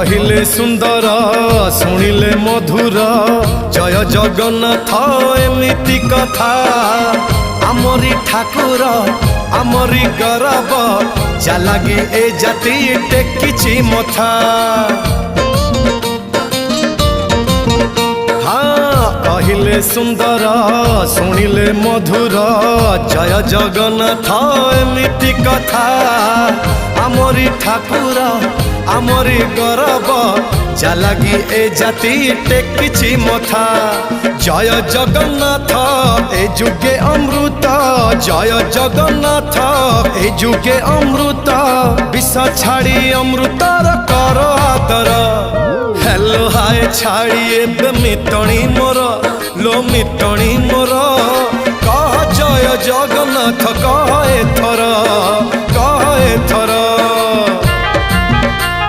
कहिले सुंदर शुणिले मधुर जय जगन्नाथ एमिति कथा आमरी ठाकुर आमरी गौरव जालागी ए जाति टेकिछि मथा। हाँ कहिले सुंदर शुणिले मधुर जय जगन्नाथ एमिति कथा आमरी ठाकुर आमरी गौरव जालागी ए जाति टेकिछि मथा। जय जगन्नाथ ए जुगे अमृत जय जगन्नाथ ए जुगे अमृत विष छाड़ी अमृतर कर आदर। हेलो हाय छाड़ी एबे मिटणी मोर लो मिटणी मोर कह जय जगन्नाथ कह एथर।